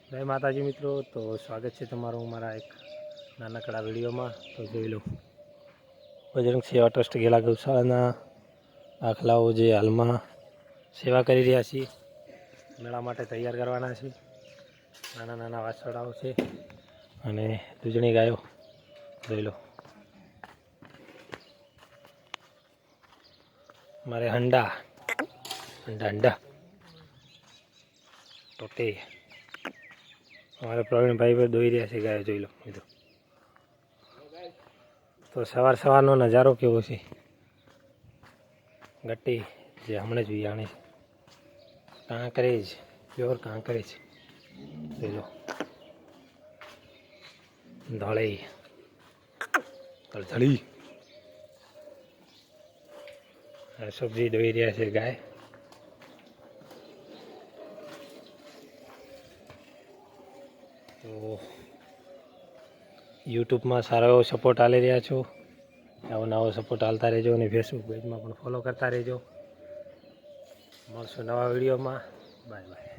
જય માતાજી મિત્રો, તો સ્વાગત છે તમારું મારા એક નાનકડા વિડીયોમાં। તો જોઈ લો, બજરંગ સેવા ટ્રસ્ટ ગેલા ગૌશાળાના આખલાઓ જે હાલમાં સેવા કરી રહ્યા છે, મેળા માટે તૈયાર કરવાના છે। નાના નાના વાછરડાઓ છે અને દૂધણી ગાયો જોઈ લો। મારે હંડા હંડા હંડા ટોટે हमारे प्रवीण भाई पर दौई रहा है गाय જોઈ લો મિત્રો। તો સવાર સવારનો નજારો કેવો છે। ગટ્ટી જે હમણાં જ વિયાણી કાંકરેજ, પ્યોર કાંકરેજ જોઈ લો। ધોળી તળથળી સબ્જી દોઈ રહ્યા છે ગાય। તો યુટ્યુબમાં સારો એવો સપોર્ટ આલી રહ્યા છો, આવો નવો સપોર્ટ આલતા રહેજો અને ફેસબુક પેજમાં પણ ફોલો કરતા રહેજો। મળશું નવા વિડીયોમાં। Bye bye.